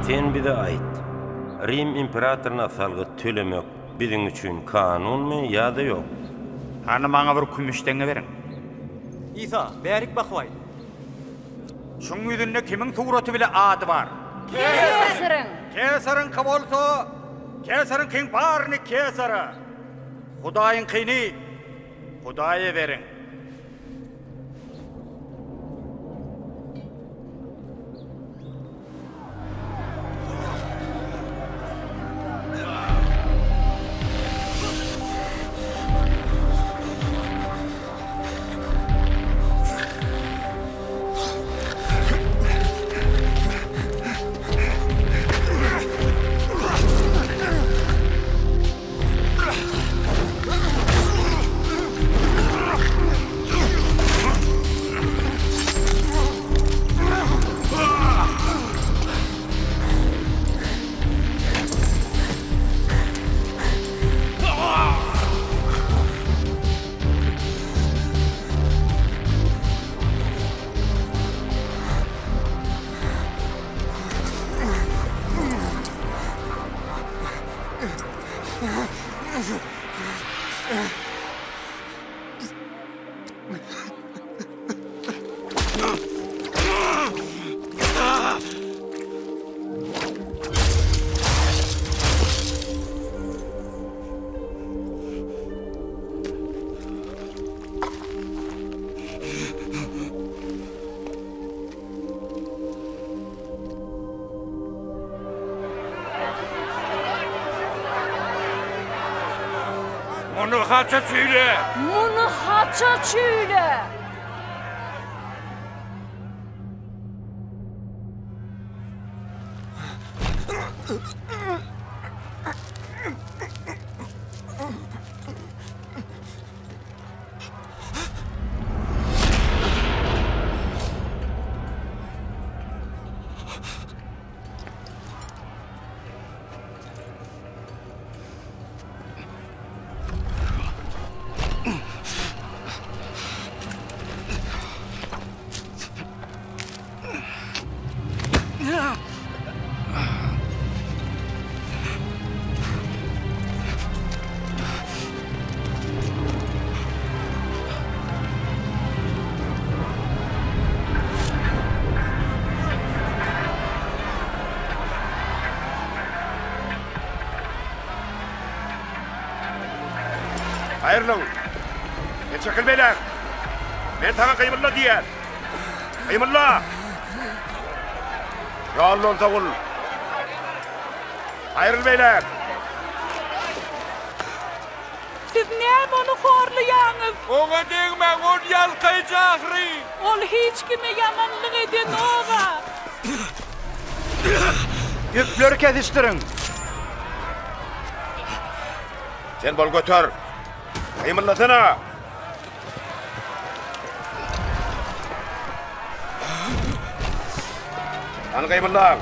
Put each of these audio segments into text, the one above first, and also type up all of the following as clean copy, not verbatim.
Sen bize ait. Rim imperatoruna salgy tölemek biziň üçin kanunmy ýa-da ýok? Hany maňa bir kümüşdeňe beriň. İsa, bärik bakwaý. Şuň ýüzünde kimiň suraty bile ady bar? Keserin. Kesaryň kabolsa, kesaryň kiň barny kesara. Hudaýyň kyny, Hudaýa beriň. Onu haça çüyle. Muny haça çüyle. Hayırlı. Ne çakıl beyler. Ben sana kıyımırla diyen. Kıyımırla. Ya Allah sağ ol. Hayırlı beyler. Siz näme onu horlaýaňyz? Oňa degmäň, ol ýalkyjagry. Ol hiç kime yamanlyk eden oga. Yükleri kesiştirin. Sen bol götür. Kıyımırlasana. Lan kıyımırla.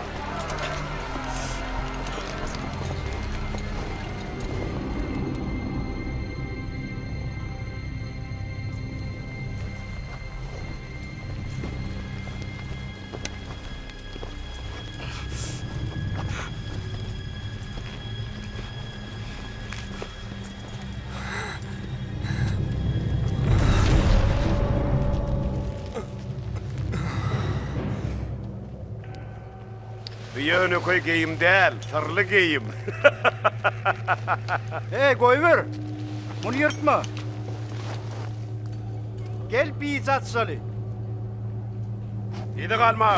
Yönü koy giyim değil, sarılı giyim. Hey Goyver, bunu yırtma. Gel bizzat salı. İyi de kalma.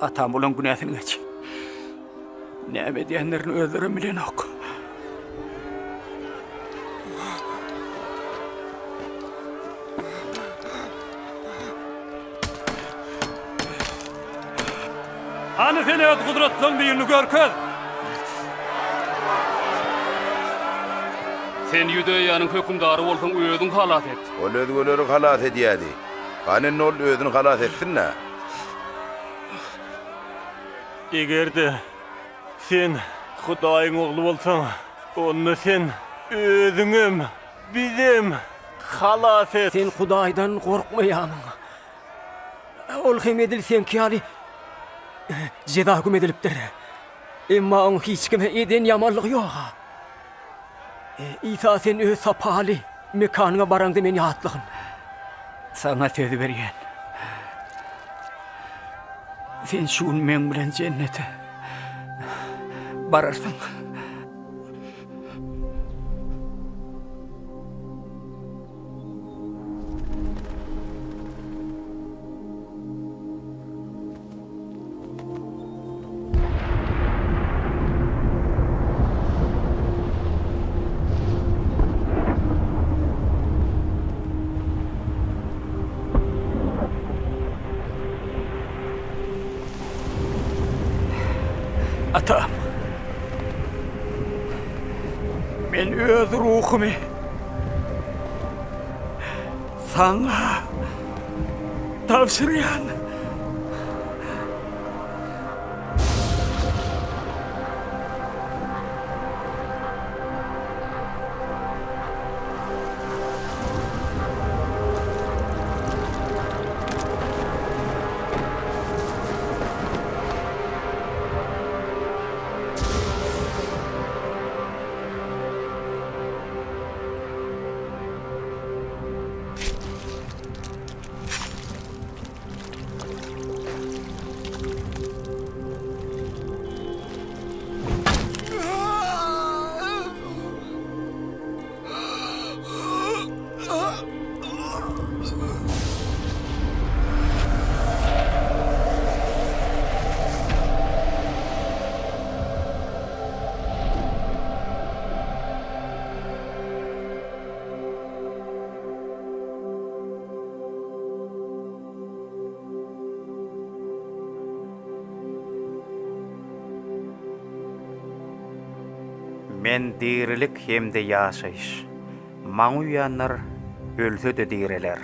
Atam ulan günäsini geç. Näme diýenlerini özlerim bilen ok. Hani sen öt kudretliň birini görköz. Sen Ýüdeýanyň hökümdary bolsaň özüň halat et. Ol özgöleri halat edýärdi. Ganen ol özüni halat etsinna. Egerde sen Hudaýyň ogly bolsaň, onda sen özüňem, bizim halat et. Sen Hudaýdan gorkmaýanyň. Ol hem edilsen ki ýaly jeda hüküm edilipdir. Emma oň hiç kime eden ýamanlygy ýok. İsa sen öz sapaly mekanyňa baraňda meni ýatlygyn. Sana söz berýän. Sen şuň men bilen jennete bararsyň. Atam. Men öz ruhumy sana tavsirýän. Men dirilik hemde ýaşaýyş. Maňa uýanlar ölse de direler.